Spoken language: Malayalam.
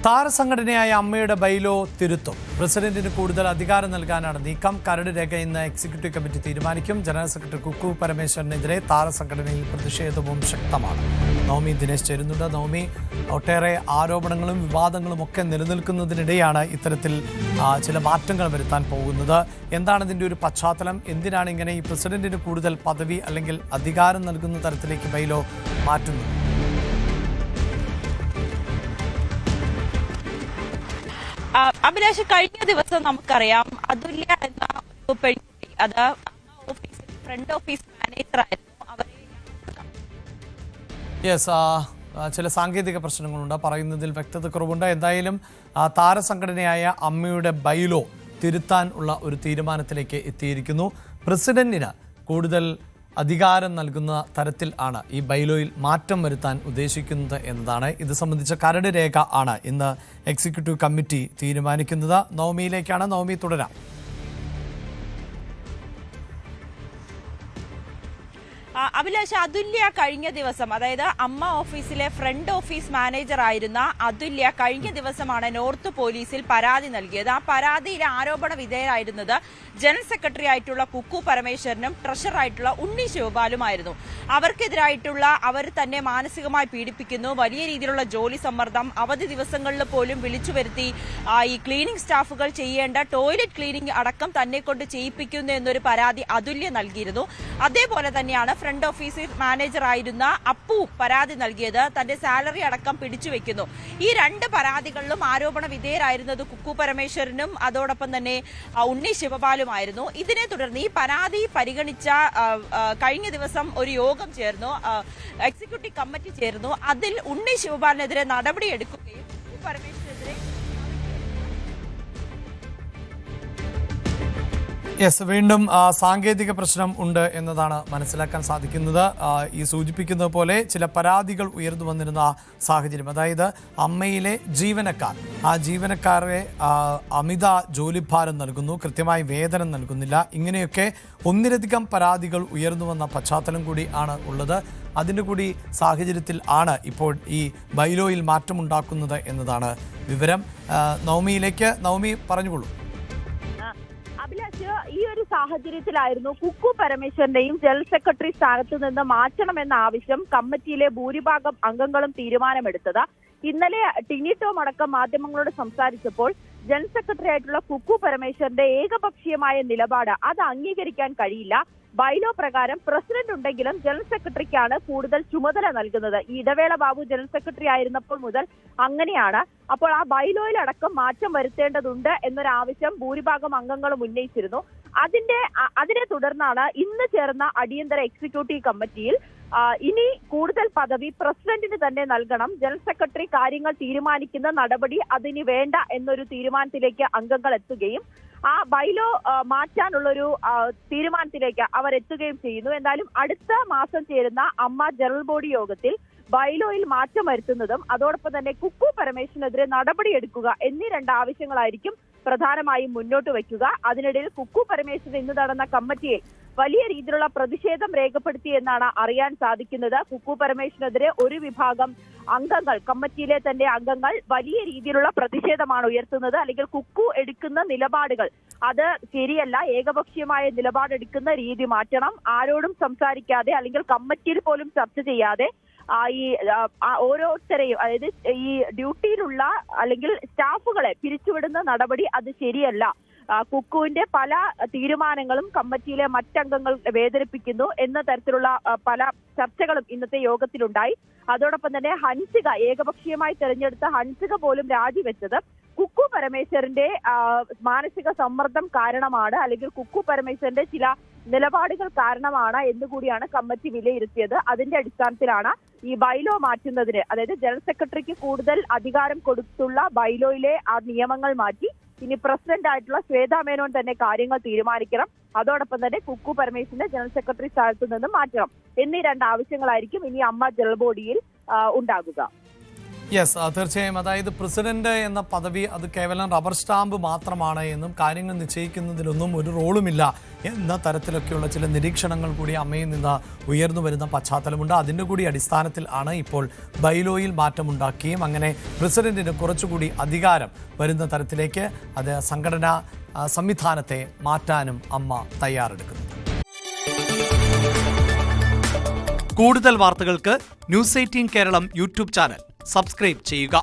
താരസംഘടനയായ അമ്മയുടെ ബൈലോ തിരുത്തും. പ്രസിഡന്റിന് കൂടുതൽ അധികാരം നൽകാനാണ് നീക്കം. കരട് രേഖ ഇന്ന് എക്സിക്യൂട്ടീവ് കമ്മിറ്റി തീരുമാനിക്കും. ജനറൽ സെക്രട്ടറി കുക്കു പരമേശ്വരനെതിരെ താരസംഘടനയിൽ പ്രതിഷേധവും ശക്തമാണ്. നവമി ദിനേശ് ചേരുന്നുണ്ട്. നവമി, ഒട്ടേറെ ആരോപണങ്ങളും വിവാദങ്ങളും ഒക്കെ നിലനിൽക്കുന്നതിനിടെയാണ് ഇത്തരത്തിൽ ചില മാറ്റങ്ങൾ വരുത്താൻ പോകുന്നത്. എന്താണ് ഇതിൻ്റെ ഒരു പശ്ചാത്തലം? എന്തിനാണ് ഇങ്ങനെ ഈ പ്രസിഡന്റിന് കൂടുതൽ പദവി അല്ലെങ്കിൽ അധികാരം നൽകുന്ന തരത്തിലേക്ക് ബൈലോ മാറ്റുന്നത്? അഭിലാഷ്, കഴിഞ്ഞ ദിവസം നമുക്കറിയാം അതുല്യ എന്ന പെൺകുട്ടി, അത് ഓഫീസിൽ ഫ്രണ്ട് ഓഫീസ് മാനേജർ ആയിരുന്നു. ചില സാങ്കേതിക പ്രശ്നങ്ങളുണ്ട്, പറയുന്നതിൽ വ്യക്തത കുറവുണ്ട്. എന്തായാലും താരസംഘടനയായ അമ്മയുടെ ബൈലോ തിരുത്താൻ ഉള്ള ഒരു തീരുമാനത്തിലേക്ക് എത്തിയിരിക്കുന്നു. പ്രസിഡന്റിന് കൂടുതൽ അധികാരം നൽകുന്ന തരത്തിൽ ആണ് ഈ ബൈലോയിൽ മാറ്റം വരുത്താൻ ഉദ്ദേശിക്കുന്നത് എന്നതാണ്. ഇത് സംബന്ധിച്ച കരട് രേഖ ആണ് ഇന്ന് എക്സിക്യൂട്ടീവ് കമ്മിറ്റി തീരുമാനിക്കുന്നത്. നവമിയിലേക്കാണ്. നവമി, തുടരാം. അഭിലാഷ്, അതുല്യ കഴിഞ്ഞ ദിവസം, അതായത് അമ്മ ഓഫീസിലെ ഫ്രണ്ട് ഓഫീസ് മാനേജർ ആയിരുന്ന അതുല്യ കഴിഞ്ഞ ദിവസമാണ് നോർത്ത് പോലീസിൽ പരാതി നൽകിയത്. ആ പരാതിയിലെ ആരോപണ വിധേയരായിരുന്നത് ജനറൽ സെക്രട്ടറി ആയിട്ടുള്ള കുക്കു പരമേശ്വരനും ട്രഷററായിട്ടുള്ള ഉണ്ണി ശിവപാലുമായിരുന്നു. അവർക്കെതിരായിട്ടുള്ള അവർ തന്നെ മാനസികമായി പീഡിപ്പിക്കുന്നു, വലിയ രീതിയിലുള്ള ജോലി സമ്മർദ്ദം, അവധി ദിവസങ്ങളിൽ പോലും വിളിച്ചു വരുത്തി ഈ ക്ലീനിംഗ് സ്റ്റാഫുകൾ ചെയ്യേണ്ട ടോയ്ലറ്റ് ക്ലീനിംഗ് അടക്കം തന്നെ കൊണ്ട് ചെയ്യിപ്പിക്കുന്നു എന്നൊരു പരാതി അതുല്യ നൽകിയിരുന്നു. അതേപോലെ തന്നെയാണ് ഫ്രണ്ട് ഓഫീസ് മാനേജർ ആയിരുന്ന അപ്പു പരാതി നൽകിയത്. തന്റെ സാലറി അടക്കം പിടിച്ചുവെക്കുന്നു. ഈ രണ്ട് പരാതികളിലും ആരോപണ വിധേയരായിരുന്നത് കുക്കു പരമേശ്വരനും അതോടൊപ്പം തന്നെ ഉണ്ണി ശിവപാലുമായിരുന്നു. ഇതിനെ തുടർന്ന് ഈ പരാതി പരിഗണിച്ച കഴിഞ്ഞ ദിവസം ഒരു യോഗം ചേർന്നു, എക്സിക്യൂട്ടീവ് കമ്മിറ്റി ചേർന്നു. അതിൽ ഉണ്ണി ശിവപാലിനെതിരെ നടപടിയെടുക്കുകയും കുക്കു പരമേശ്വരനെതിരെ വീണ്ടും സാങ്കേതിക പ്രശ്നം ഉണ്ട് എന്നതാണ് മനസ്സിലാക്കാൻ സാധിക്കുന്നത്. ഈ സൂചിപ്പിക്കുന്നത് പോലെ ചില പരാതികൾ ഉയർന്നു വന്നിരുന്ന സാഹചര്യം, അതായത് അമ്മയിലെ ജീവനക്കാർ, ആ ജീവനക്കാരെ അമിത ജോലിഭാരം നൽകുന്നു, കൃത്യമായി വേതനം നൽകുന്നില്ല, ഇങ്ങനെയൊക്കെ ഒന്നിലധികം പരാതികൾ ഉയർന്നു വന്ന പശ്ചാത്തലം കൂടി ആണ് ഉള്ളത്. അതിൻ്റെ കൂടി സാഹചര്യത്തിൽ ആണ് ഇപ്പോൾ ഈ ബൈലോയിൽ മാറ്റമുണ്ടാക്കുന്നത് എന്നതാണ് വിവരം. നവമിയിലേക്ക്. നവമി, പറഞ്ഞുകൊള്ളൂ. അഭിലാഷ്, ഈ ഒരു സാഹചര്യത്തിലായിരുന്നു കുക്കു പരമേശ്വരന്റെയും ജനറൽ സെക്രട്ടറി സ്ഥാനത്ത് നിന്ന് മാറ്റണമെന്ന ആവശ്യം കമ്മിറ്റിയിലെ ഭൂരിഭാഗം അംഗങ്ങളും തീരുമാനമെടുത്തത്. ഇന്നലെ ടിനി ടോം അടക്കം മാധ്യമങ്ങളോട് സംസാരിച്ചപ്പോൾ ജനറൽ സെക്രട്ടറി ആയിട്ടുള്ള കുക്കു പരമേശ്വരന്റെ ഏകപക്ഷീയമായ നിലപാട് അത് അംഗീകരിക്കാൻ കഴിയില്ല. ബൈലോ പ്രകാരം പ്രസിഡന്റ് ഉണ്ടെങ്കിലും ജനറൽ സെക്രട്ടറിക്കാണ് കൂടുതൽ ചുമതല നൽകുന്നത്. ഈ ഇടവേള ബാബു ജനറൽ സെക്രട്ടറി ആയിരുന്നപ്പോൾ മുതൽ അങ്ങനെയാണ്. അപ്പോൾ ആ ബൈലോയിൽ അടക്കം മാറ്റം വരുത്തേണ്ടതുണ്ട് എന്നൊരാവശ്യം ഭൂരിഭാഗം അംഗങ്ങളും ഉന്നയിച്ചിരുന്നു. അതിനെ തുടർന്നാണ് ഇന്ന് ചേർന്ന അടിയന്തര എക്സിക്യൂട്ടീവ് കമ്മിറ്റിയിൽ ഇനി കൂടുതൽ പദവി പ്രസിഡന്റിന് തന്നെ നൽകണം, ജനറൽ സെക്രട്ടറി കാര്യങ്ങൾ തീരുമാനിക്കുന്ന നടപടി അതിന് വേണ്ട എന്നൊരു തീരുമാനത്തിലേക്ക് അംഗങ്ങൾ എത്തുകയും ആ ബൈലോ മാറ്റാനുള്ളൊരു തീരുമാനത്തിലേക്ക് അവർ എത്തുകയും ചെയ്യുന്നു. എന്തായാലും അടുത്ത മാസം ചേരുന്ന അമ്മ ജനറൽ ബോഡി യോഗത്തിൽ ബൈലോയിൽ മാറ്റം വരുത്തുന്നതും അതോടൊപ്പം തന്നെ കുക്കു പരമേശ്വരനെതിരെ നടപടിയെടുക്കുക എന്നീ രണ്ട് ആവശ്യങ്ങളായിരിക്കും പ്രധാനമായും മുന്നോട്ട് വയ്ക്കുക. അതിനിടയിൽ കുക്കു പരമേശ്വരൻ ഇന്ന് നടന്ന കമ്മിറ്റിയിൽ വലിയ രീതിയിലുള്ള പ്രതിഷേധം രേഖപ്പെടുത്തി എന്നാണ് അറിയാൻ സാധിക്കുന്നത്. കുക്കു പരമേശ്വരനെതിരെ ഒരു വിഭാഗം അംഗങ്ങൾ, കമ്മിറ്റിയിലെ തന്നെ അംഗങ്ങൾ വലിയ രീതിയിലുള്ള പ്രതിഷേധമാണ് ഉയർത്തുന്നത്. അല്ലെങ്കിൽ കുക്കു എടുക്കുന്ന നിലപാടുകൾ അത് ശരിയല്ല, ഏകപക്ഷീയമായ നിലപാടെടുക്കുന്ന രീതി മാറ്റണം, ആരോടും സംസാരിക്കാതെ അല്ലെങ്കിൽ കമ്മിറ്റിയിൽ പോലും ചർച്ച ചെയ്യാതെ ഈ ഓരോരുത്തരെയും, അതായത് ഈ ഡ്യൂട്ടിയിലുള്ള അല്ലെങ്കിൽ സ്റ്റാഫുകളെ പിരിച്ചുവിടുന്ന നടപടി അത് ശരിയല്ല. കുക്കുവിന്റെ പല തീരുമാനങ്ങളും കമ്മിറ്റിയിലെ മറ്റംഗങ്ങൾ വേദനിപ്പിക്കുന്നു എന്ന തരത്തിലുള്ള പല ചർച്ചകളും ഇന്നത്തെ യോഗത്തിലുണ്ടായി. അതോടൊപ്പം തന്നെ ഹൻസിക, ഏകപക്ഷീയമായി തെരഞ്ഞെടുത്ത ഹൻസിക പോലും രാജിവെച്ചത് കുക്കു പരമേശ്വരന്റെ മാനസിക സമ്മർദ്ദം കാരണമാണ്, അല്ലെങ്കിൽ കുക്കു പരമേശ്വരന്റെ ചില നിലപാടുകൾ കാരണമാണ് എന്നുകൂടിയാണ് കമ്മിറ്റി വിലയിരുത്തിയത്. അതിന്റെ അടിസ്ഥാനത്തിലാണ് ഈ ബൈലോ മാറ്റുന്നതിന്, അതായത് ജനറൽ സെക്രട്ടറിക്ക് കൂടുതൽ അധികാരം കൊടുത്തുള്ള ബൈലോയിലെ ആ നിയമങ്ങൾ മാറ്റി ഇനി പ്രസിഡന്റ് ആയിട്ടുള്ള ശ്വേതാ മേനോൻ തന്നെ കാര്യങ്ങൾ തീരുമാനിക്കണം, അതോടൊപ്പം തന്നെ കുക്കു പരമേശ്വരന്റെ ജനറൽ സെക്രട്ടറി സ്ഥാനത്ത് നിന്നും മാറ്റണം എന്നീ രണ്ട് ആവശ്യങ്ങളായിരിക്കും ഇനി അമ്മ ജനറൽ ബോഡിയിൽ ഉണ്ടാകുക. യെസ്, തീർച്ചയായും. അതായത് പ്രസിഡന്റ് എന്ന പദവി അത് കേവലം റബ്ബർ സ്റ്റാമ്പ് മാത്രമാണ് എന്നും കാര്യങ്ങൾ നിശ്ചയിക്കുന്നതിലൊന്നും ഒരു റോളുമില്ല എന്ന തരത്തിലൊക്കെയുള്ള ചില നിരീക്ഷണങ്ങൾ കൂടി അമ്മയിൽ നിന്ന് ഉയർന്നു വരുന്ന പശ്ചാത്തലമുണ്ട്. അതിൻ്റെ കൂടി അടിസ്ഥാനത്തിൽ ആണ് ഇപ്പോൾ ബൈലോയിൽ മാറ്റമുണ്ടാക്കുകയും അങ്ങനെ പ്രസിഡന്റിന് കുറച്ചുകൂടി അധികാരം വരുന്ന തരത്തിലേക്ക് അത് സംഘടനാ സംവിധാനത്തെ മാറ്റാനും അമ്മ തയ്യാറെടുക്കുന്നത്. കൂടുതൽ വാർത്തകൾക്ക് news 18 Keralam YouTube channel subscribe ചെയ്യുക.